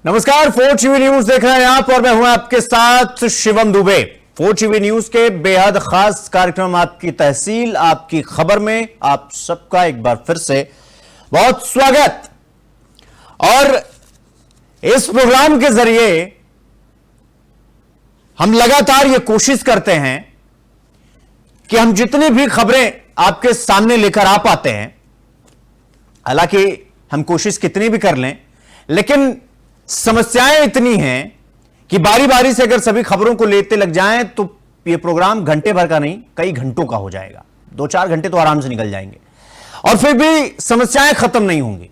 नमस्कार, 4TV news देख रहे हैं आप और मैं हूं आपके साथ शिवम दुबे। 4TV न्यूज के बेहद खास कार्यक्रम आपकी तहसील आपकी खबर में आप सबका एक बार फिर से बहुत स्वागत। और इस प्रोग्राम के जरिए हम लगातार यह कोशिश करते हैं कि हम जितनी भी खबरें आपके सामने लेकर आ पाते हैं, हालांकि हम कोशिश कितनी भी कर लें, लेकिन समस्याएं इतनी हैं कि बारी बारी से अगर सभी खबरों को लेते लग जाएं तो यह प्रोग्राम घंटे भर का नहीं, कई घंटों का हो जाएगा। 2-4 घंटे तो आराम से निकल जाएंगे और फिर भी समस्याएं खत्म नहीं होंगी।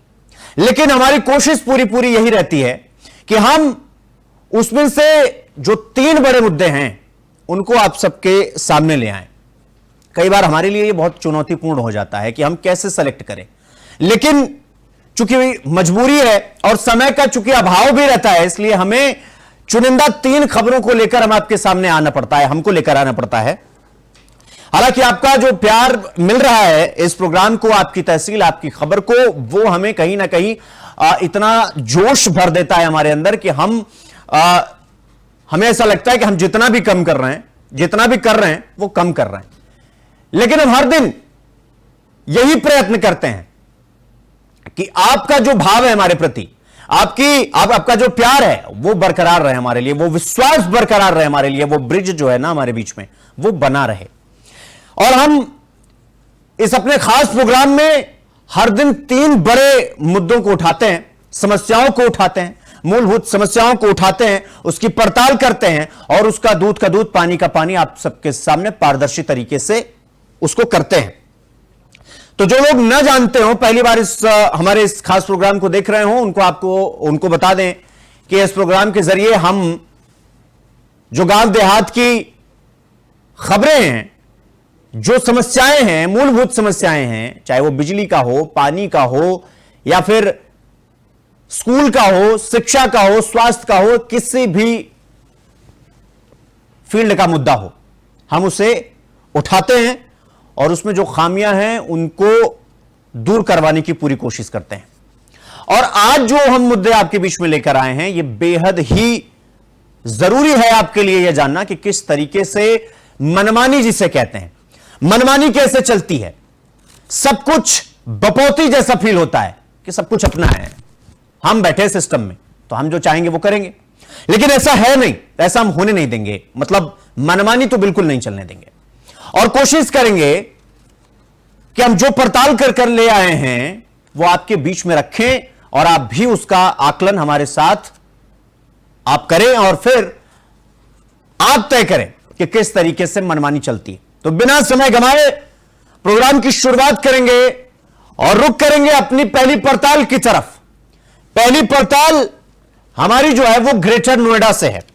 लेकिन हमारी कोशिश पूरी यही रहती है कि हम उसमें से जो 3 बड़े मुद्दे हैं उनको आप सबके सामने ले आएं। कई बार हमारे लिए यह बहुत चुनौतीपूर्ण हो जाता है कि हम कैसे सेलेक्ट करें, लेकिन चूंकि मजबूरी है और समय का चूंकि अभाव भी रहता है, इसलिए हमें चुनिंदा 3 खबरों को लेकर हम आपके सामने आना पड़ता है, हमको लेकर आना पड़ता है। हालांकि आपका जो प्यार मिल रहा है इस प्रोग्राम को, आपकी तहसील आपकी खबर को, वो हमें कहीं ना कहीं इतना जोश भर देता है हमारे अंदर कि हमें ऐसा लगता है कि हम जितना भी कम कर रहे हैं, जितना भी कर रहे हैं वो कम कर रहे हैं। लेकिन हम हर दिन यही प्रयत्न करते हैं कि आपका जो भाव है हमारे प्रति, आपका जो प्यार है वो बरकरार रहे हमारे लिए, वो विश्वास बरकरार रहे हमारे लिए, वो ब्रिज जो है ना हमारे बीच में वो बना रहे। और हम इस अपने खास प्रोग्राम में हर दिन 3 बड़े मुद्दों को उठाते हैं, समस्याओं को उठाते हैं, मूलभूत समस्याओं को उठाते हैं, उसकी पड़ताल करते हैं और उसका दूध का दूध पानी का पानी आप सबके सामने पारदर्शी तरीके से उसको करते हैं। तो जो लोग न जानते हो, पहली बार हमारे इस खास प्रोग्राम को देख रहे हो, उनको बता दें कि इस प्रोग्राम के जरिए हम जो गांव देहात की खबरें हैं, जो समस्याएं हैं, मूलभूत समस्याएं हैं, चाहे वो बिजली का हो, पानी का हो, या फिर स्कूल का हो, शिक्षा का हो, स्वास्थ्य का हो, किसी भी फील्ड का मुद्दा हो, हम उसे उठाते हैं और उसमें जो खामियां हैं उनको दूर करवाने की पूरी कोशिश करते हैं। और आज जो हम मुद्दे आपके बीच में लेकर आए हैं, यह बेहद ही जरूरी है आपके लिए यह जानना कि किस तरीके से मनमानी जिसे कहते हैं, मनमानी कैसे चलती है। सब कुछ बपौती जैसा फील होता है कि सब कुछ अपना है, हम बैठे सिस्टम में तो हम जो चाहेंगे वो करेंगे, लेकिन ऐसा है नहीं, ऐसा हम होने नहीं देंगे। मतलब मनमानी तो बिल्कुल नहीं चलने देंगे और कोशिश करेंगे कि हम जो पड़ताल कर ले आए हैं वो आपके बीच में रखें और आप भी उसका आकलन हमारे साथ आप करें और फिर आप तय करें कि किस तरीके से मनमानी चलती है। तो बिना समय गंवाए प्रोग्राम की शुरुआत करेंगे और रुख करेंगे अपनी पहली पड़ताल की तरफ। पहली पड़ताल हमारी जो है वो ग्रेटर नोएडा से है।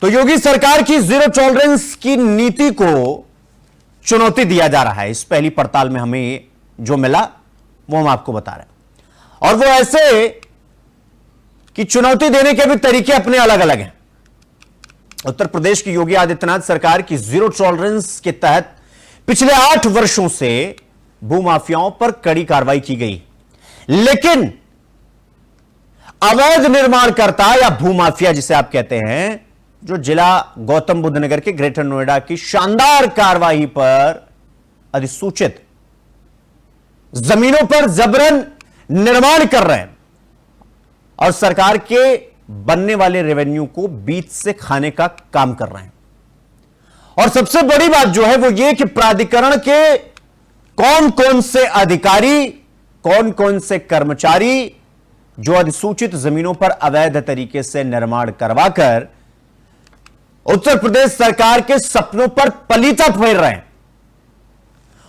तो योगी सरकार की जीरो टॉलरेंस की नीति को चुनौती दिया जा रहा है। इस पहली पड़ताल में हमें जो मिला वो हम आपको बता रहे हैं, और वो ऐसे कि चुनौती देने के भी तरीके अपने अलग अलग हैं। उत्तर प्रदेश की योगी आदित्यनाथ सरकार की जीरो टॉलरेंस के तहत पिछले 8 वर्षों से भूमाफियाओं पर कड़ी कार्रवाई की गई, लेकिन अवैध निर्माणकर्ता या भूमाफिया जिसे आप कहते हैं, जो जिला गौतम बुद्ध नगर के ग्रेटर नोएडा की शानदार कार्रवाई पर अधिसूचित जमीनों पर जबरन निर्माण कर रहे हैं और सरकार के बनने वाले रेवेन्यू को बीच से खाने का काम कर रहे हैं। और सबसे बड़ी बात जो है वो ये कि प्राधिकरण के कौन कौन से अधिकारी, कौन कौन से कर्मचारी जो अधिसूचित जमीनों पर अवैध तरीके से निर्माण करवाकर उत्तर प्रदेश सरकार के सपनों पर पलीता फेर रहे हैं,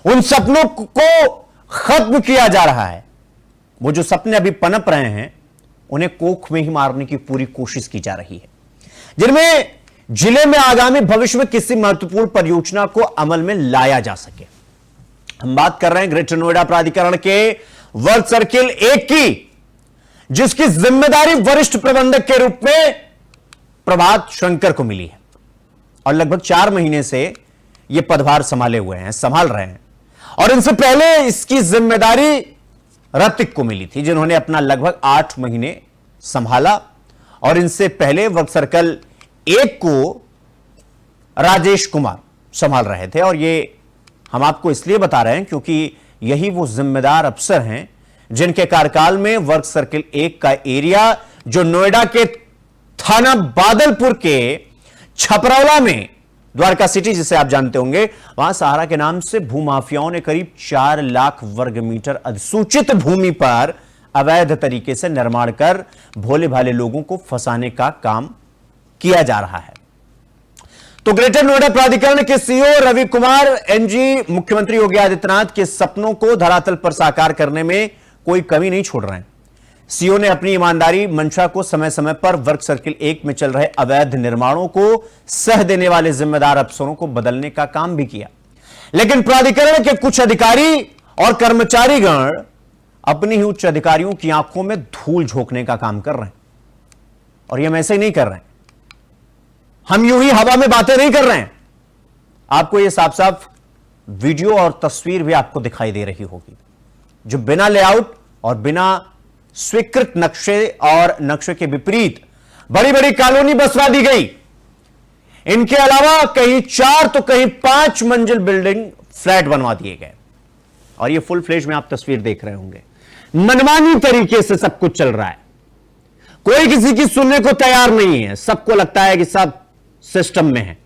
उन सपनों को खत्म किया जा रहा है। वो जो सपने अभी पनप रहे हैं उन्हें कोख में ही मारने की पूरी कोशिश की जा रही है, जिनमें जिले में आगामी भविष्य में किसी महत्वपूर्ण परियोजना को अमल में लाया जा सके। हम बात कर रहे हैं ग्रेटर नोएडा प्राधिकरण के वर्क सर्किल 1 की, जिसकी जिम्मेदारी वरिष्ठ प्रबंधक के रूप में प्रभात शंकर को मिली है और लगभग 4 महीने से यह पदभार संभाल रहे हैं। और इनसे पहले इसकी जिम्मेदारी ऋतिक को मिली थी, जिन्होंने अपना लगभग 8 महीने संभाला और इनसे पहले वर्क सर्कल 1 को राजेश कुमार संभाल रहे थे। और ये हम आपको इसलिए बता रहे हैं क्योंकि यही वो जिम्मेदार अफसर हैं जिनके कार्यकाल में वर्क सर्किल 1 का एरिया, जो नोएडा के थाना बादलपुर के छपरौला में, द्वारका सिटी जिसे आप जानते होंगे, वहां सहारा के नाम से भूमाफियाओं ने करीब 4 लाख वर्ग मीटर अधिसूचित भूमि पर अवैध तरीके से निर्माण कर भोले भाले लोगों को फंसाने का काम किया जा रहा है। तो ग्रेटर नोएडा प्राधिकरण के सीईओ रवि कुमार एनजी मुख्यमंत्री योगी आदित्यनाथ के सपनों को धरातल पर साकार करने में कोई कमी नहीं छोड़ रहे हैं। सीईओ ने अपनी ईमानदारी मंशा को समय समय पर वर्क सर्किल 1 में चल रहे अवैध निर्माणों को सह देने वाले जिम्मेदार अफसरों को बदलने का काम भी किया, लेकिन प्राधिकरण के कुछ अधिकारी और कर्मचारीगण अपनी ही उच्च अधिकारियों की आंखों में धूल झोंकने का काम कर रहे हैं। और ये हम ऐसे ही नहीं कर रहे हैं, हम यूं ही हवा में बातें नहीं कर रहे हैं। आपको ये साफ साफ वीडियो और तस्वीर भी आपको दिखाई दे रही होगी, जो बिना लेआउट और बिना स्वीकृत नक्शे और नक्शे के विपरीत बड़ी बड़ी कॉलोनी बसवा दी गई। इनके अलावा कहीं 4 तो कहीं 5 मंजिल बिल्डिंग फ्लैट बनवा दिए गए। और ये फुल फ्लेज में आप तस्वीर देख रहे होंगे। मनमानी तरीके से सब कुछ चल रहा है, कोई किसी की सुनने को तैयार नहीं है। सबको लगता है कि सब सिस्टम में है,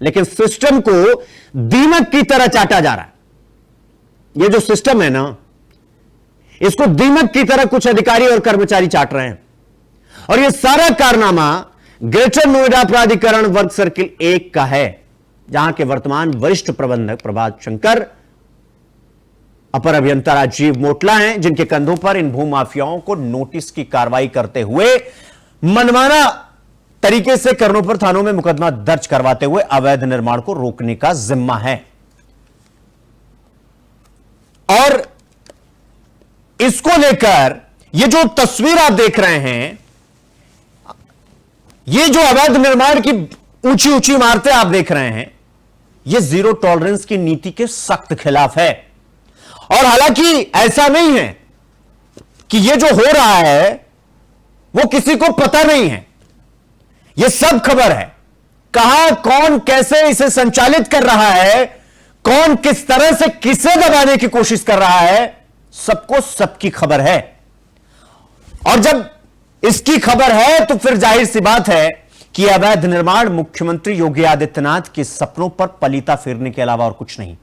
लेकिन सिस्टम को दीमक की तरह चाटा जा रहा है। ये जो सिस्टम है ना, इसको दीमक की तरह कुछ अधिकारी और कर्मचारी चाट रहे हैं। और यह सारा कारनामा ग्रेटर नोएडा प्राधिकरण वर्क सर्किल 1 का है, जहां के वर्तमान वरिष्ठ प्रबंधक प्रभात शंकर, अपर अभियंता राजीव मोटला हैं, जिनके कंधों पर इन भूमाफियाओं को नोटिस की कार्रवाई करते हुए मनमाना तरीके से करनों पर थानों में मुकदमा दर्ज करवाते हुए अवैध निर्माण को रोकने का जिम्मा है। और इसको लेकर ये जो तस्वीर आप देख रहे हैं, ये जो अवैध निर्माण की ऊंची ऊंची इमारतें आप देख रहे हैं, ये जीरो टॉलरेंस की नीति के सख्त खिलाफ है। और हालांकि ऐसा नहीं है कि ये जो हो रहा है वो किसी को पता नहीं है, ये सब खबर है। कहां कौन कैसे इसे संचालित कर रहा है, कौन किस तरह से किसे दबाने की कोशिश कर रहा है, सबको सबकी खबर है। और जब इसकी खबर है तो फिर जाहिर सी बात है कि अवैध निर्माण मुख्यमंत्री योगी आदित्यनाथ के सपनों पर पलीता फेरने के अलावा और कुछ नहीं।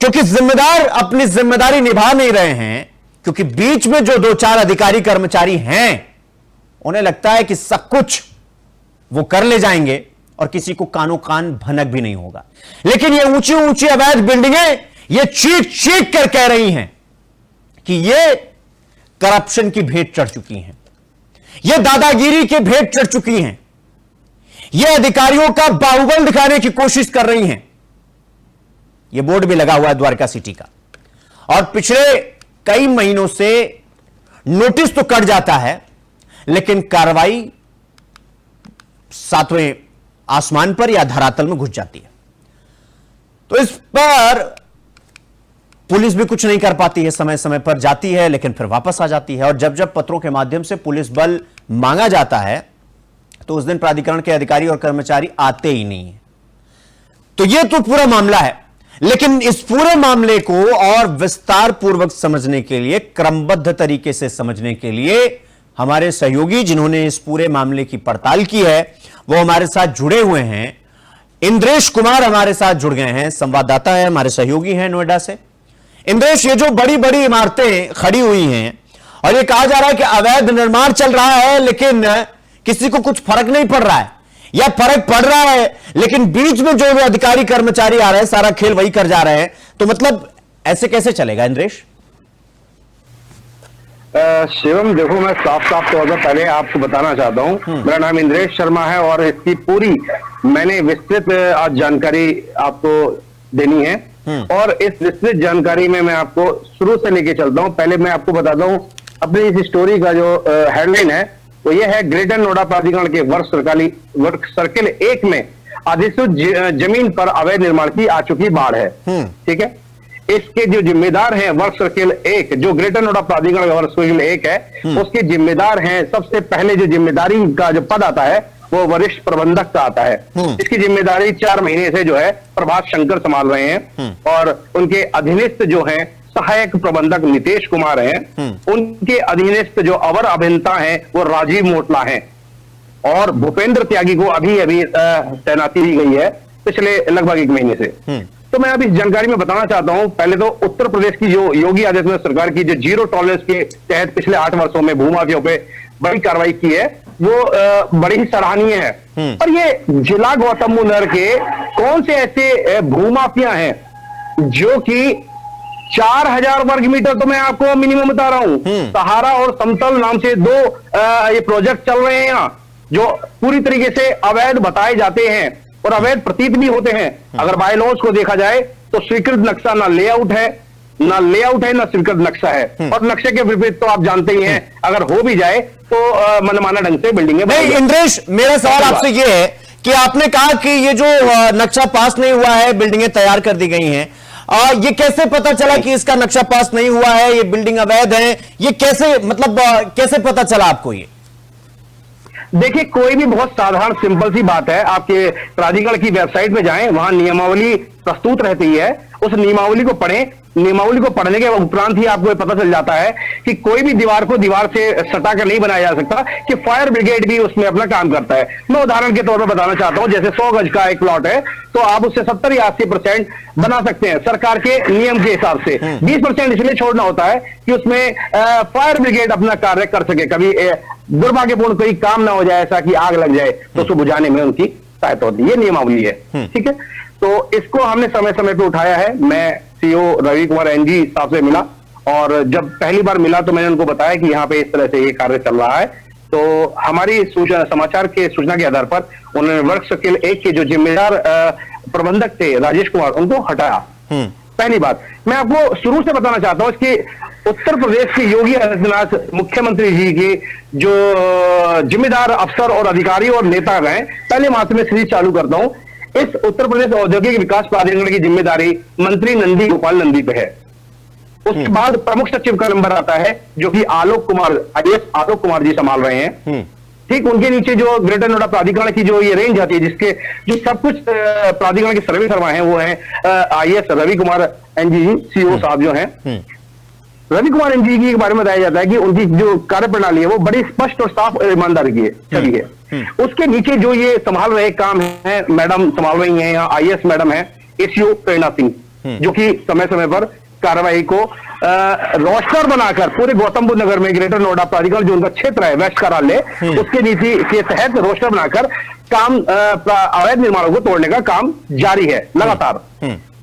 क्योंकि जिम्मेदार अपनी जिम्मेदारी निभा नहीं रहे हैं, क्योंकि बीच में जो 2-4 अधिकारी कर्मचारी हैं, उन्हें लगता है कि सब कुछ वो कर ले जाएंगे और किसी को कानो कान भनक भी नहीं होगा। लेकिन ये ऊंची ऊंची अवैध बिल्डिंगें ये चीख चीख कर कह रही हैं कि ये करप्शन की भेंट चढ़ चुकी हैं, ये दादागिरी के भेंट चढ़ चुकी हैं, ये अधिकारियों का बाहुबल दिखाने की कोशिश कर रही हैं। ये बोर्ड भी लगा हुआ है द्वारका सिटी का, और पिछले कई महीनों से नोटिस तो कट जाता है, लेकिन कार्रवाई 7वें आसमान पर या धरातल में घुस जाती है। तो इस पर पुलिस भी कुछ नहीं कर पाती है, समय समय पर जाती है लेकिन फिर वापस आ जाती है। और जब जब पत्रों के माध्यम से पुलिस बल मांगा जाता है तो उस दिन प्राधिकरण के अधिकारी और कर्मचारी आते ही नहीं है। तो यह तो पूरा मामला है, लेकिन इस पूरे मामले को और विस्तार पूर्वक समझने के लिए, क्रमबद्ध तरीके से समझने के लिए हमारे सहयोगी जिन्होंने इस पूरे मामले की पड़ताल की है वो हमारे साथ जुड़े हुए हैं। इंद्रेश कुमार हमारे साथ जुड़ गए हैं, संवाददाता है, हमारे सहयोगी हैं नोएडा से। इंद्रेश, ये जो बड़ी बड़ी इमारतें खड़ी हुई हैं और ये कहा जा रहा है कि अवैध निर्माण चल रहा है, लेकिन किसी को कुछ फर्क नहीं पड़ रहा है, या फर्क पड़ रहा है लेकिन बीच में जो अधिकारी कर्मचारी आ रहे हैं सारा खेल वही कर जा रहे हैं, तो मतलब ऐसे कैसे चलेगा इंद्रेश? शिवम, देखो, मैं साफ साफ तौर पर पहले आपको बताना चाहता हूं, मेरा नाम इंद्रेश शर्मा है और इसकी पूरी मैंने विस्तृत आज जानकारी आपको देनी है। और इस विस्तृत जानकारी में मैं आपको शुरू से लेके चलता हूं। पहले मैं आपको बताता हूं अपनी इस स्टोरी का जो हेडलाइन है वो ये है, ग्रेटर नोएडा प्राधिकरण के वर्क सर्किल 1 में अधिसूचित जमीन पर अवैध निर्माण की आ चुकी बाढ़ है। ठीक है, इसके जो जिम्मेदार हैं वर्क सर्किल 1, जो ग्रेटर नोएडा प्राधिकरण का वर्क सर्किल 1 है, उसके जिम्मेदार हैं, सबसे पहले जो जिम्मेदारी का जो पद आता है वो वरिष्ठ प्रबंधक का आता है। इसकी जिम्मेदारी 4 महीने से जो है प्रभात शंकर संभाल रहे हैं और उनके अधीनस्थ जो हैं सहायक प्रबंधक नितेश कुमार हैं। उनके अधीनस्थ जो अवर अभियंता हैं वो राजीव मोटला हैं और भूपेंद्र त्यागी को अभी अभी तैनाती दी गई है पिछले लगभग 1 महीने से। तो मैं अब इस जानकारी में बताना चाहता हूं, पहले तो उत्तर प्रदेश की जो योगी आदित्यनाथ सरकार की जो जीरो टॉलरेंस के तहत पिछले 8 वर्षों में भूमाफियाओं पे बड़ी कार्रवाई की है वो बड़ी ही सराहनीय है। और ये जिला गौतम बुद्ध नगर के कौन से ऐसे भूमाफिया हैं जो कि 4000 वर्ग मीटर, तो मैं आपको मिनिमम बता रहा हूं, सहारा और समतल नाम से 2 ये प्रोजेक्ट चल रहे हैं यहाँ, जो पूरी तरीके से अवैध बताए जाते हैं और अवैध प्रतीत भी होते हैं। अगर बाय लॉज को देखा जाए तो स्वीकृत नक्शा ना लेआउट है ना स्वीकृत नक्शा है, और नक्शे के विपरीत तो आप जानते ही हैं, अगर हो भी जाए तो मनमाना ढंग से बिल्डिंगें। नहीं इंद्रेश, मेरा सवाल आपसे ये है कि आपने कहा कि ये जो नक्शा पास नहीं हुआ है, बिल्डिंगें तैयार कर दी गई हैं, ये कैसे पता चला कि इसका नक्शा पास नहीं हुआ है, ये बिल्डिंग अवैध है, ये कैसे, मतलब कैसे पता चला आपको? ये देखिए, कोई भी बहुत साधारण सिंपल सी बात है, आपके प्राधिकरण की वेबसाइट में जाएं, वहां नियमावली प्रस्तुत रहती है, उस नियमावली को पढ़ें। नियमावली को पढ़ने के उपरांत ही आपको पता चल जाता है कि कोई भी दीवार को दीवार से सटाकर नहीं बनाया जा सकता, कि फायर ब्रिगेड भी उसमें अपना काम करता है। मैं उदाहरण के तौर पर बताना चाहता हूं, जैसे 100 गज का एक प्लॉट है तो आप उससे 70 या 80% बना सकते हैं सरकार के नियम के हिसाब से। 20% इसलिए छोड़ना होता है कि उसमें फायर ब्रिगेड अपना कार्य कर सके, कभी दुर्भाग्यपूर्ण कोई काम ना हो जाए ऐसा कि आग लग जाए तो उसको बुझाने में उनकी सहायता होती है। ये नियमावली है, ठीक है। तो इसको हमने समय समय पे उठाया है। मैं सीओ रवि कुमार एनजी साहब से मिला और जब पहली बार मिला तो मैंने उनको बताया कि यहाँ पे इस तरह से ये कार्य चल रहा है। तो हमारी समाचार के सूचना के आधार पर उन्होंने वर्क सर्किल 1 के जो जिम्मेदार प्रबंधक थे राजेश कुमार, उनको हटाया। पहली बात मैं आपको शुरू से बताना चाहता हूं, इसकी उत्तर प्रदेश के योगी आदित्यनाथ मुख्यमंत्री जी के जो जिम्मेदार अफसर और अधिकारी और नेता हैं, पहले वहां से मैं सीरीज चालू करता हूं। इस उत्तर प्रदेश औद्योगिक विकास प्राधिकरण की जिम्मेदारी मंत्री नंदी गोपाल नंदी पे है। उसके बाद प्रमुख सचिव का नंबर आता है जो कि आलोक कुमार, IAS आलोक कुमार जी संभाल रहे हैं। ठीक, उनके नीचे जो ग्रेटर नोएडा प्राधिकरण की जो ये रेंज आती है, जिसके जो सब कुछ प्राधिकरण के सर्वे सर्वा है, वो है IAS रवि कुमार एनजी जी, सीओ साहब जो हैं। रवि कुमार एनजी के बारे में बताया जाता है कि उनकी जो कार्य प्रणाली है वो बड़ी स्पष्ट और साफ और ईमानदारी की है। उसके नीचे जो ये संभाल रहे काम है, मैडम संभाल रही हैं, यहाँ IAS मैडम है ACO प्रेरणा सिंह, जो कि समय समय पर कार्रवाई को रोस्टर बनाकर पूरे गौतम बुद्ध नगर में ग्रेटर नोएडा प्राधिकरण जो उनका क्षेत्र है वेस्ट कार्यालय, उसके नीति के तहत रोस्टर बनाकर काम अवैध निर्माणों को तोड़ने का काम जारी है लगातार।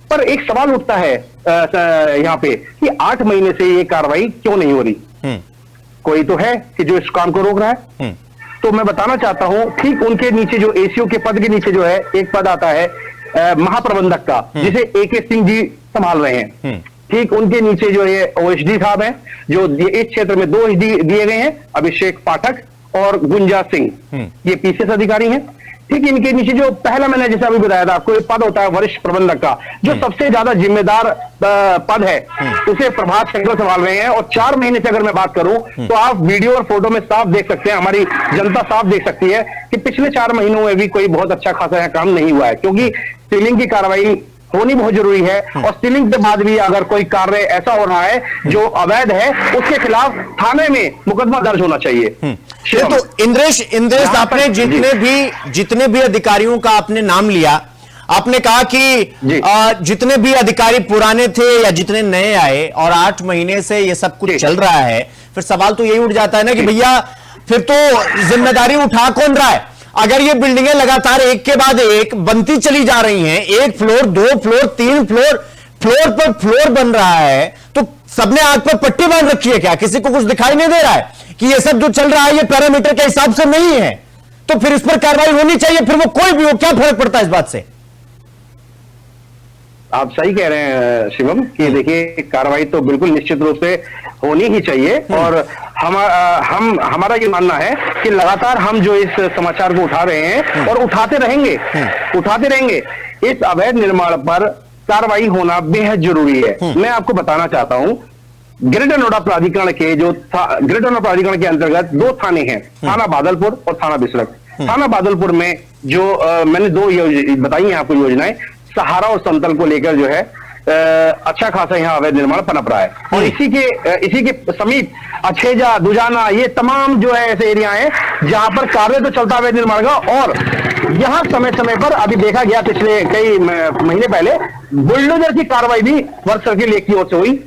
पर एक सवाल उठता है यहाँ पे कि 8 महीने से ये कार्रवाई क्यों नहीं हो रही? कोई तो है कि जो इस काम को रोक रहा है। तो मैं बताना चाहता हूं, ठीक उनके नीचे जो ACO के पद के नीचे जो है एक पद आता है महाप्रबंधक का, जिसे AK सिंह जी संभाल रहे हैं। ठीक उनके नीचे जो ये OSD साहब हैं, जो इस क्षेत्र में 2 OSD दिए गए हैं, अभिषेक पाठक और गुंजा सिंह, ये PCS अधिकारी हैं। ठीक, इनके नीचे जो पहला मैंने जैसा अभी बताया था आपको, एक पद होता है वरिष्ठ प्रबंधक का, जो सबसे ज्यादा जिम्मेदार पद है, उसे प्रभात शंकर संभाल रहे हैं। और 4 महीने से अगर मैं बात करूं तो आप वीडियो और फोटो में साफ देख सकते हैं, हमारी जनता साफ देख सकती है कि पिछले 4 महीनों में भी कोई बहुत अच्छा खासा काम नहीं हुआ है, क्योंकि सीलिंग की कार्रवाई होनी बहुत जरूरी है। और सीलिंग के बाद भी अगर कोई कार्य ऐसा हो रहा है जो अवैध है, उसके खिलाफ थाने में मुकदमा दर्ज होना चाहिए। तो इंद्रेश आपने जितने भी अधिकारियों का आपने नाम लिया, आपने कहा कि जितने भी अधिकारी पुराने थे या जितने नए आए और 8 महीने से ये सब कुछ चल रहा है, फिर सवाल तो यही उठ जाता है ना कि भैया फिर तो जिम्मेदारी उठा कौन रहा है? अगर ये बिल्डिंगें लगातार एक के बाद एक बनती चली जा रही हैं, 1 फ्लोर 2 फ्लोर 3 फ्लोर, फ्लोर पर फ्लोर बन रहा है, तो सबने आग पर पट्टी बांध रखी है क्या? किसी को कुछ दिखाई नहीं दे रहा है कि ये सब जो चल रहा है ये पैरामीटर के हिसाब से नहीं है? तो फिर इस पर कार्रवाई होनी चाहिए, फिर वो कोई भी हो, क्या फर्क पड़ता है इस बात से? आप सही कह रहे हैं शिवम कि देखिए, कार्रवाई तो बिल्कुल निश्चित रूप से होनी ही चाहिए। और हमारा ये मानना है कि लगातार हम जो इस समाचार को उठा रहे हैं और उठाते रहेंगे इस अवैध निर्माण पर कार्रवाई होना बेहद जरूरी है। मैं आपको बताना चाहता हूं, ग्रेटर नोएडा प्राधिकरण के ग्रेटर नोएडा प्राधिकरण के अंतर्गत 2 थाने हैं, थाना बादलपुर और थाना बिसरख। थाना बादलपुर में जो मैंने 2 बताई हैं आपको योजनाएं, सहारा और समतल को लेकर जो है अच्छा खासा यहाँ अवैध निर्माण पनप रहा है। और इसी के समीप अछेजा, दुजाना, ये तमाम जो है ऐसे एरिया हैं जहां पर कार्य तो चलता अवैध निर्माण का। और यहां समय समय पर अभी देखा गया, पिछले कई महीने पहले बुलडोजर की कार्रवाई भी वर्क सर्किल 1 की ओर से हुई,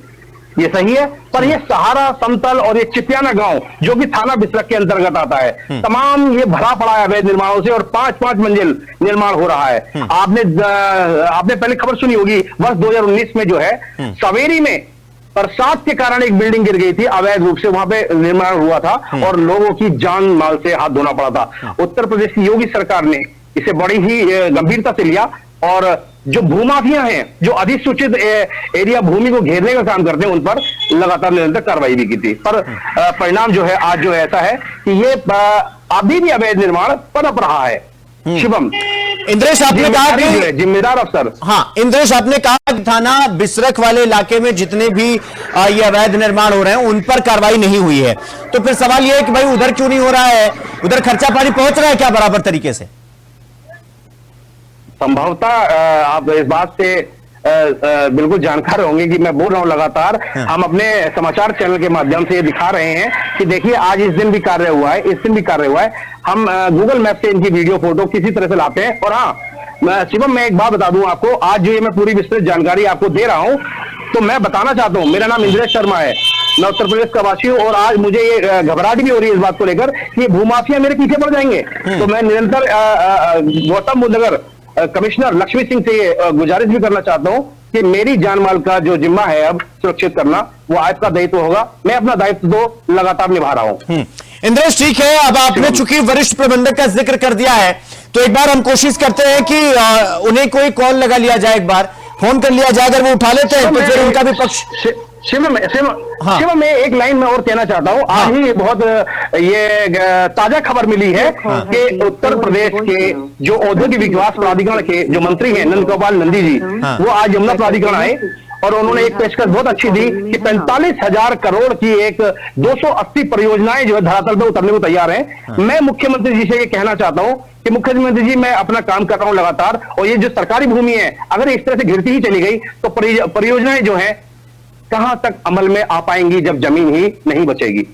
ये सही है। पर ये सहारा, समतल और ये चिपियाना गांव जो कि थाना बिसरख के अंतर्गत आता है, तमाम ये भरा पड़ा है अवैध निर्माणों से और 5-5 मंजिल निर्माण हो रहा है। आपने पहले खबर सुनी होगी, वर्ष 2019 में जो है सवेरी में बरसात के कारण एक बिल्डिंग गिर गई थी, अवैध रूप से वहां पे निर्माण हुआ था और लोगों की जान माल से हाथ धोना पड़ा था। उत्तर प्रदेश की योगी सरकार ने इसे बड़ी ही गंभीरता से लिया और जो भूमाफिया हैं, जो अधिसूचित एरिया भूमि को घेरने का काम करते हैं, उन पर लगातार निरंतर कार्रवाई भी की थी। पर परिणाम जो है आज जो ऐसा है कि ये अभी भी अवैध निर्माण पनप रहा है। शिवम, इंद्रेश आपने कहा कि जिम्मेदार अफसर, हाँ इंद्रेश आपने कहा कि थाना बिसरख वाले इलाके में जितने भी ये अवैध निर्माण हो रहे हैं उन पर कार्रवाई नहीं हुई है, तो फिर सवाल ये है कि भाई उधर क्यों नहीं हो रहा है? उधर खर्चा पानी पहुंच रहा है क्या बराबर तरीके से? संभवतः आप इस बात से बिल्कुल जानकार होंगे कि मैं बोल रहा हूं लगातार, हम अपने समाचार चैनल के माध्यम से ये दिखा रहे हैं कि देखिए आज इस दिन भी कार्य हुआ है, इस दिन भी कार्य हुआ है। हम गूगल मैप से इनकी वीडियो फोटो किसी तरह से लाते हैं। और हाँ शिवम, मैं एक बात बता दूं आपको, आज जो ये मैं पूरी विस्तृत जानकारी आपको दे रहा हूं, तो मैं बताना चाहता हूं, मेरा नाम इंद्रेश शर्मा है, मैं उत्तर प्रदेश का वासी हूं और आज मुझे ये घबराहट भी हो रही है इस बात को लेकर कि भूमाफिया मेरे पीछे पड़ जाएंगे। तो मैं निरंतर गौतम बुद्ध नगर कमिश्नर लक्ष्मी सिंह से गुजारिश भी करना चाहता हूं कि मेरी जान माल का जो जिम्मा है अब सुरक्षित करना, वो आपका दायित्व होगा। मैं अपना दायित्व तो लगातार निभा रहा हूं। इंद्रेश ठीक है, अब आपने चूंकि वरिष्ठ प्रबंधक का जिक्र कर दिया है तो एक बार हम कोशिश करते हैं कि उन्हें कोई कॉल लगा लिया जाए, एक बार फोन कर लिया जाए। अगर वो उठा लेते हैं तो फिर उनका भी पक्ष। शिव में एक लाइन में और कहना चाहता हूं, आज ही बहुत ये ताजा खबर मिली है कि उत्तर प्रदेश के जो औद्योगिक विकास प्राधिकरण के जो मंत्री हैं नंद गोपाल नंदी जी, वो आज यमुना प्राधिकरण आए और उन्होंने एक पेशकश बहुत अच्छी दी कि 45,000 करोड़ की एक 280 परियोजनाएं जो है धरातल पर उतरने को तैयार हैं। मैं मुख्यमंत्री जी से ये कहना चाहता हूं कि मुख्यमंत्री जी, मैं अपना काम कर रहा हूं लगातार और ये जो सरकारी भूमि है अगर इस तरह से घिरती ही चली गई तो परियोजनाएं जो है कहां तक अमल में आ पाएंगी जब जमीन ही नहीं बचेगी।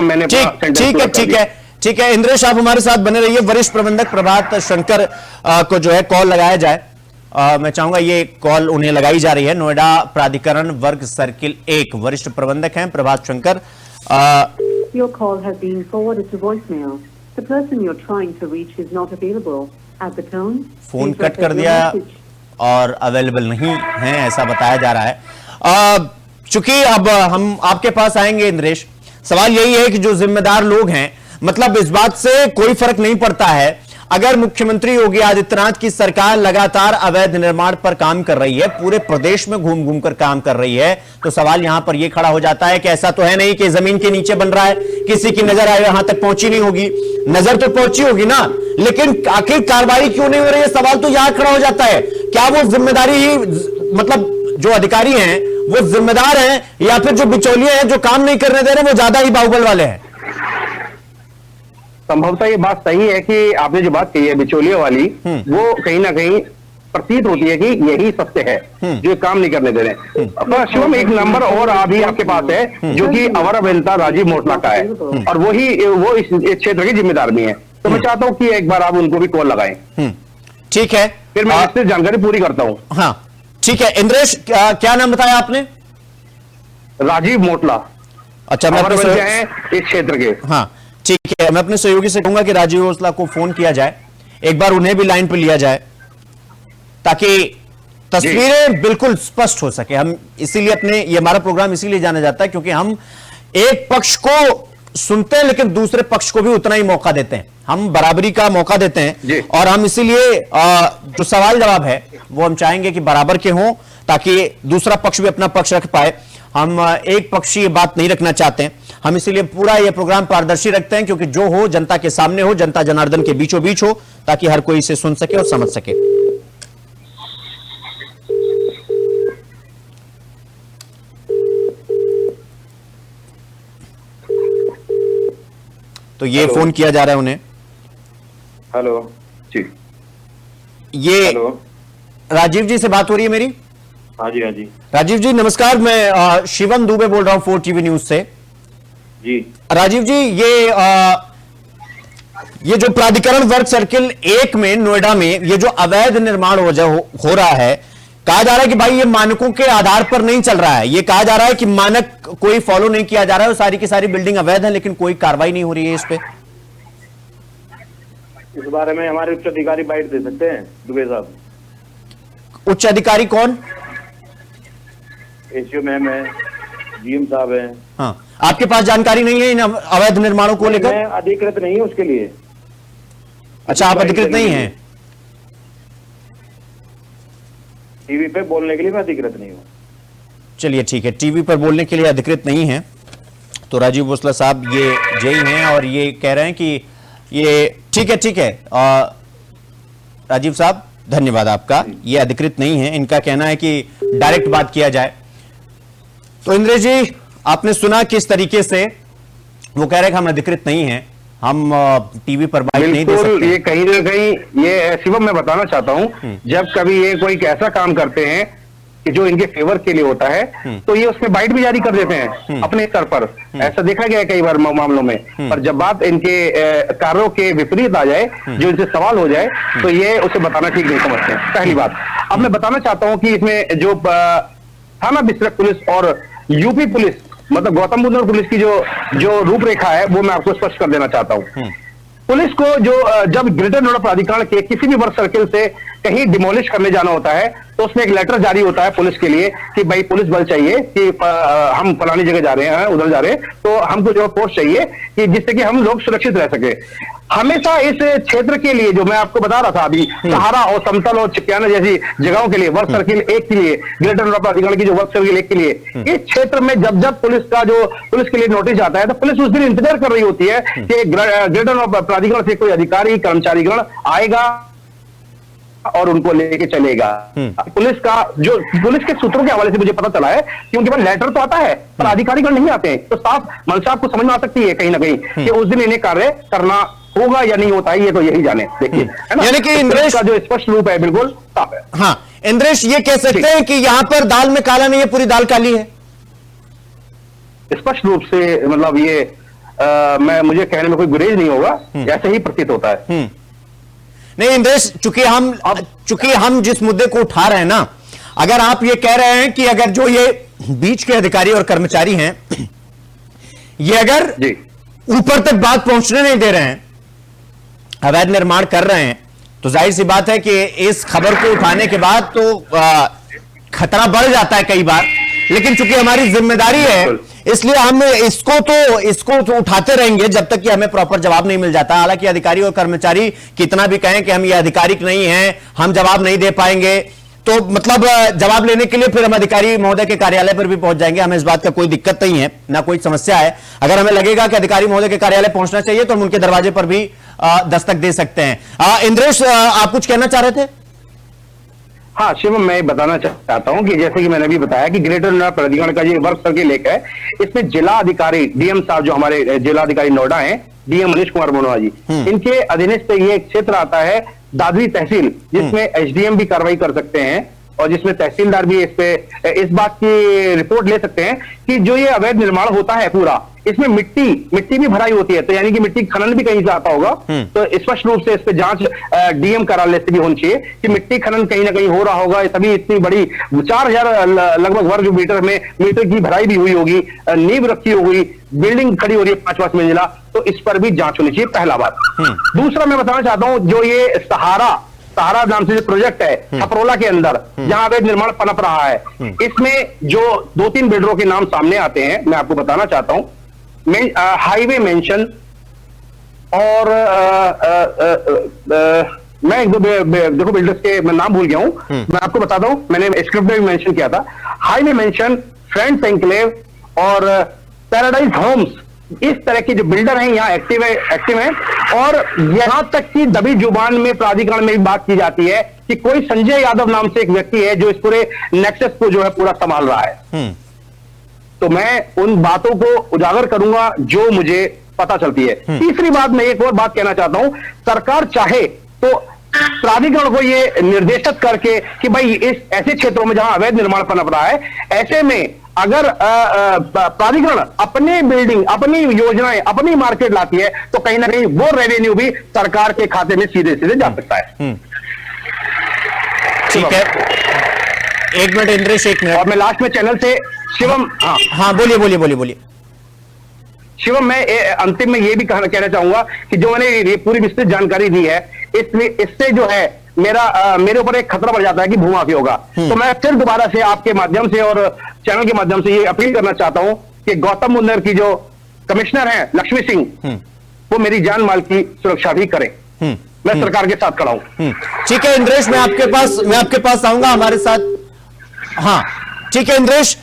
मैंने ठीक है इंद्रेश, आप हमारे साथ बने रहिए। वरिष्ठ प्रबंधक प्रभात शंकर को जो है कॉल लगाया जाए। मैं चाहूंगा ये कॉल उन्हें लगाई जा रही है। नोएडा प्राधिकरण वर्ग सर्किल 1 वरिष्ठ प्रबंधक हैं प्रभात Shankar. Your call has been forwarded to voicemail. The person you're trying to reach is not available. At the tone, phone cut कर दिया और अवेलेबल नहीं है ऐसा बताया जा रहा है। चूंकि अब हम आपके पास आएंगे इंद्रेश, सवाल यही है कि जो जिम्मेदार लोग हैं, मतलब इस बात से कोई फर्क नहीं पड़ता है अगर मुख्यमंत्री योगी आदित्यनाथ की सरकार लगातार अवैध निर्माण पर काम कर रही है, पूरे प्रदेश में घूम घूम कर काम कर रही है, तो सवाल यहां पर यह खड़ा हो जाता है कि ऐसा तो है नहीं कि जमीन के नीचे बन रहा है, किसी की नजर आए यहां तक पहुंची नहीं होगी। नजर तो पहुंची होगी ना, लेकिन आखिर कार्रवाई क्यों नहीं हो रही है? सवाल तो यहां खड़ा हो जाता है। क्या वो जिम्मेदारी ही, मतलब जो अधिकारी हैं वो जिम्मेदार हैं या फिर जो बिचौलिए हैं जो काम नहीं करने दे रहे वो ज्यादा ही बाहुबल वाले हैं? संभवतः ये बात सही है कि आपने जो बात कही है बिचौलिए वाली, वो कहीं ना कहीं प्रतीत होती है कि यही सत्य है जो काम नहीं करने दे रहे। अब शिवम एक नंबर और अभी आपके पास है जो कि अवर अभियंता राजीव मोटला का है और वो इस क्षेत्र के जिम्मेदार भी हैं। तो मैं चाहता हूं कि एक बार आप उनको भी कॉल लगाएं। ठीक है, फिर मैं इससे जानकारी पूरी करता हूं। हाँ ठीक है इंद्रेश, क्या नाम बताया आपने? राजीव मोटला। अच्छा, मैं अपने इस क्षेत्र के। हाँ ठीक है, मैं अपने सहयोगी से कहूंगा कि राजीव मोटला को फोन किया जाए, एक बार उन्हें भी लाइन पर लिया जाए ताकि तस्वीरें बिल्कुल स्पष्ट हो सके। हम इसीलिए ये हमारा प्रोग्राम इसीलिए जाना जाता है क्योंकि हम एक पक्ष को सुनते हैं लेकिन दूसरे पक्ष को भी उतना ही मौका देते हैं, हम बराबरी का मौका देते हैं और हम इसीलिए जो सवाल जवाब है वो हम चाहेंगे कि बराबर के हों ताकि दूसरा पक्ष भी अपना पक्ष रख पाए। हम एक पक्षी ये बात नहीं रखना चाहते हैं, हम इसीलिए पूरा ये प्रोग्राम पारदर्शी रखते हैं क्योंकि जो हो जनता के सामने हो, जनता जनार्दन के बीचों बीच हो ताकि हर कोई इसे सुन सके और समझ सके। तो ये हेलो। फोन किया जा रहा है उन्हें। हेलो जी। ये हेलो। राजीव जी से बात हो रही है मेरी? हाँ जी, हाँ जी राजीव जी नमस्कार, मैं शिवम दुबे बोल रहा हूं 4 टीवी न्यूज से। जी। राजीव जी, ये जो प्राधिकरण वर्ग सर्किल 1 में नोएडा में ये जो अवैध निर्माण हो रहा है, कहा जा रहा है कि भाई ये मानकों के आधार पर नहीं चल रहा है। ये कहा जा रहा है कि मानक कोई फॉलो नहीं किया जा रहा है और सारी की सारी बिल्डिंग अवैध है, लेकिन कोई कार्रवाई नहीं हो रही है इस पे। इस बारे में हमारे उच्च अधिकारी बाइट दे सकते हैं दुबे साहब। उच्च अधिकारी कौन? एसडीओ मैम है, जीएम साहब है। हाँ, आपके पास जानकारी नहीं है इन अवैध निर्माणों को लेकर? मैं अधिकृत नहीं हूं उसके लिए। अच्छा, आप अधिकृत नहीं हैं? टीवी पे बोलने के लिए मैं अधिकृत नहीं हूं। चलिए ठीक है, टीवी पर बोलने के लिए अधिकृत नहीं है। तो राजीव बोसला साहब ये जेई हैं और ये कह रहे हैं कि ये ठीक है राजीव साहब धन्यवाद आपका, ये अधिकृत नहीं है। इनका कहना है कि डायरेक्ट बात किया जाए। तो इंद्रेश जी, आपने सुना किस तरीके से वो कह रहे हैं कि हम अधिकृत नहीं हैं, हम टीवी पर बाइट नहीं दे सकते। ये कहीं ना कहीं ये शिवम मैं बताना चाहता हूँ, जब कभी ये कोई ऐसा काम करते हैं कि जो इनके फेवर के लिए होता है, तो ये उसमें बाइट भी जारी कर देते हैं अपने स्तर पर। ऐसा देखा गया है कई बार मामलों में। पर जब बात इनके कार्यों के विपरीत आ जाए, जो इनसे सवाल हो जाए, तो ये उसे बताना ठीक नहीं समझते हैं, पहली बात। अब मैं बताना चाहता हूँ कि इसमें जो थाना बिस्रक पुलिस और यूपी पुलिस, मतलब गौतम बुद्ध पुलिस की जो रूपरेखा है, वो मैं आपको स्पष्ट कर देना चाहता हूँ। पुलिस को जब ग्रेटर नोएडा प्राधिकरण के किसी भी वर्ग सर्किल से कहीं डिमोलिश करने जाना होता है, तो उसमें एक लेटर जारी होता है पुलिस के लिए कि भाई पुलिस बल चाहिए कि हम फलानी जगह जा रहे हैं, उधर जा रहे हैं, तो हमको जो फोर्स चाहिए कि जिससे कि हम लोग सुरक्षित रह सके। हमेशा इस क्षेत्र के लिए, जो मैं आपको बता रहा था अभी, सहारा और समतल और चिकियाना जैसी जगहों के लिए, वर्ग सर्किल 1 के लिए, ग्रेटर नोएडा प्राधिकरण की जो वर्ग सर्किल 1 के लिए, इस क्षेत्र में जब पुलिस के लिए नोटिस आता है, तो पुलिस उस दिन इंतजार कर रही होती है कि ग्रेटर नोएडा प्राधिकरण से कोई अधिकारी कर्मचारीगण आएगा और उनको लेके चलेगा। पुलिस के सूत्रों के हवाले से मुझे पता चला है कि उनके पास लेटर तो आता है, पर अधिकारीगण नहीं आते हैं। तो साफ मनसा आपको समझ में आ सकती है कहीं ना कहीं कि उस दिन इन्हें कार्य करना होगा या नहीं होता है, ये तो यही जाने। देखिए, है ना? यानी कि इंद्रेश का जो स्पष्ट रूप है बिल्कुल साफ है। हाँ, इंद्रेश ये कह सकते हैं कि यहां पर दाल में काला नहीं है, पूरी दाल काली है। स्पष्ट रूप से, मतलब ये मुझे कहने में कोई गुरेज नहीं होगा, ऐसे ही प्रतीत होता है। नहीं इंद्रेश, चूंकि हम जिस मुद्दे को उठा रहे हैं ना, अगर आप ये कह रहे हैं कि अगर जो ये बीच के अधिकारी और कर्मचारी हैं, ये अगर ऊपर तक बात पहुंचने नहीं दे रहे हैं, अवैध निर्माण कर रहे हैं, तो जाहिर सी बात है कि इस खबर को उठाने के बाद तो खतरा बढ़ जाता है कई बार। लेकिन चूंकि हमारी जिम्मेदारी है, इसलिए हम इसको तो उठाते रहेंगे जब तक कि हमें प्रॉपर जवाब नहीं मिल जाता। हालांकि अधिकारी और कर्मचारी कितना भी कहें कि हम ये आधिकारिक नहीं हैं, हम जवाब नहीं दे पाएंगे, तो मतलब जवाब लेने के लिए फिर हम अधिकारी महोदय के कार्यालय पर भी पहुंच जाएंगे। हमें इस बात का कोई दिक्कत नहीं है, ना कोई समस्या है। अगर हमें लगेगा कि अधिकारी महोदय के कार्यालय पहुंचना चाहिए, तो हम उनके दरवाजे पर भी दस्तक दे सकते हैं। इंद्रेश, आप कुछ कहना चाह रहे थे? हाँ शिवम, मैं बताना चाहता हूं कि जैसे कि मैंने अभी बताया कि ग्रेटर नोएडा प्राधिकरण का जो वर्ग सर्किल एक है, इसमें जिला अधिकारी डीएम साहब, जो हमारे जिला अधिकारी नोएडा हैं, डीएम मनीष कुमार मनोहर जी, इनके अधीनस्थ ये क्षेत्र आता है दादरी तहसील, जिसमें एसडीएम भी कार्रवाई कर सकते हैं और जिसमें तहसीलदार भी इस बात की रिपोर्ट ले सकते हैं कि जो ये अवैध निर्माण होता है पूरा, इसमें मिट्टी भी भराई होती है, तो यानी कि मिट्टी खनन भी कहीं से आता होगा। तो स्पष्ट रूप से इस पे जांच डीएम कार्यालय से भी होनी चाहिए कि मिट्टी खनन कहीं ना कहीं हो रहा होगा, तभी इतनी बड़ी 4000 लगभग वर्ग मीटर की भराई भी हुई होगी, नींव रखी होगी, बिल्डिंग खड़ी हो रही है 5-5 मंजिला, तो इस पर भी जांच होनी चाहिए, पहला बात। दूसरा मैं बताना चाहता हूं, जो ये सहारा नाम से जो प्रोजेक्ट है छपरोला के अंदर, जहां अवैध निर्माण पनप रहा है, इसमें जो 2-3 बिल्डरों के नाम सामने आते हैं, मैं आपको बताना चाहता हूं। हाईवे मेंशन और मैं एक दो देखो बिल्डर्स के मैं नाम भूल गया हूं, मैं आपको बताता हूं, मैंने स्क्रिप्ट में भी मेंशन किया था। हाईवे मेंशन, फ्रेंड्स एनक्लेव और पैराडाइज होम्स, इस तरह के जो बिल्डर हैं यहाँ एक्टिव है। और यहां तक कि दबी जुबान में प्राधिकरण में भी बात की जाती है कि कोई संजय यादव नाम से एक व्यक्ति है जो इस पूरे नेक्सस को जो है पूरा संभाल रहा है। तो मैं उन बातों को उजागर करूंगा जो मुझे पता चलती है। तीसरी बात, मैं एक और बात कहना चाहता हूं, सरकार चाहे तो प्राधिकरण को ये निर्देशित करके कि भाई इस ऐसे क्षेत्रों में जहां अवैध निर्माण पनप रहा है, ऐसे में अगर प्राधिकरण अपने बिल्डिंग, अपनी योजनाएं, अपनी मार्केट लाती है तो कहीं ना कहीं वो रेवेन्यू भी सरकार के खाते में सीधे सीधे जा सकता है। ठीक है, एक मिनट इंद्रेश, एक मिनट। और मैं लास्ट में चैनल से शिवम, हाँ बोलिए। शिवम, मैं अंतिम में ये भी कहना चाहूंगा कि जो मैंने ये पूरी विस्तृत जानकारी दी है, इससे जो है मेरे ऊपर एक खतरा बढ़ जाता है कि भूमाफी होगा। तो मैं फिर दोबारा से आपके माध्यम से और चैनल के माध्यम से ये अपील करना चाहता हूं कि गौतम मुंदर की जो कमिश्नर हैं लक्ष्मी सिंह, वो मेरी जान माल की सुरक्षा भी करें। मैं सरकार के साथ खड़ा हूं। ठीक है इंद्रेश, मैं आपके पास आऊंगा हमारे साथ। हाँ ठीक है इंद्रेश,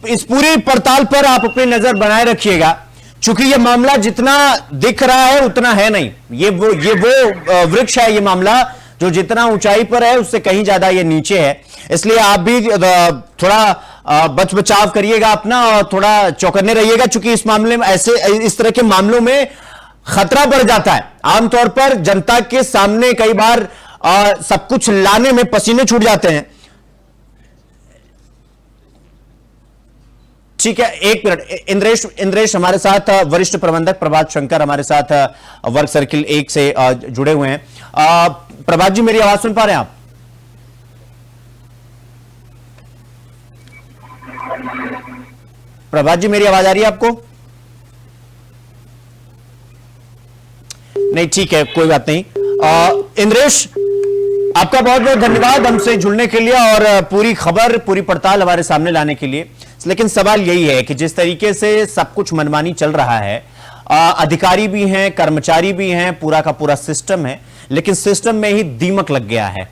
इस पूरी पड़ताल पर आप अपनी नजर बनाए रखिएगा, चूंकि ये मामला जितना दिख रहा है उतना है नहीं। ये वो वृक्ष है, ये मामला जो जितना ऊंचाई पर है उससे कहीं ज्यादा ये नीचे है। इसलिए आप भी थोड़ा बच बचाव करिएगा अपना, और थोड़ा चौकन्ने रहिएगा, चूंकि इस मामले में इस तरह के मामलों में खतरा बढ़ जाता है। आमतौर पर जनता के सामने कई बार सब कुछ लाने में पसीने छूट जाते हैं। ठीक है, एक मिनट इंद्रेश हमारे साथ वरिष्ठ प्रबंधक प्रभात शंकर हमारे साथ वर्क सर्किल 1 से जुड़े हुए हैं। प्रभात जी, मेरी आवाज सुन पा रहे हैं आप? प्रभात जी, मेरी आवाज आ रही है आपको? नहीं, ठीक है, कोई बात नहीं। इंद्रेश, आपका बहुत बहुत धन्यवाद हमसे जुड़ने के लिए और पूरी खबर, पूरी पड़ताल हमारे सामने लाने के लिए। लेकिन सवाल यही है कि जिस तरीके से सब कुछ मनमानी चल रहा है, अधिकारी भी हैं, कर्मचारी भी हैं, पूरा का पूरा सिस्टम है, लेकिन सिस्टम में ही दीमक लग गया है।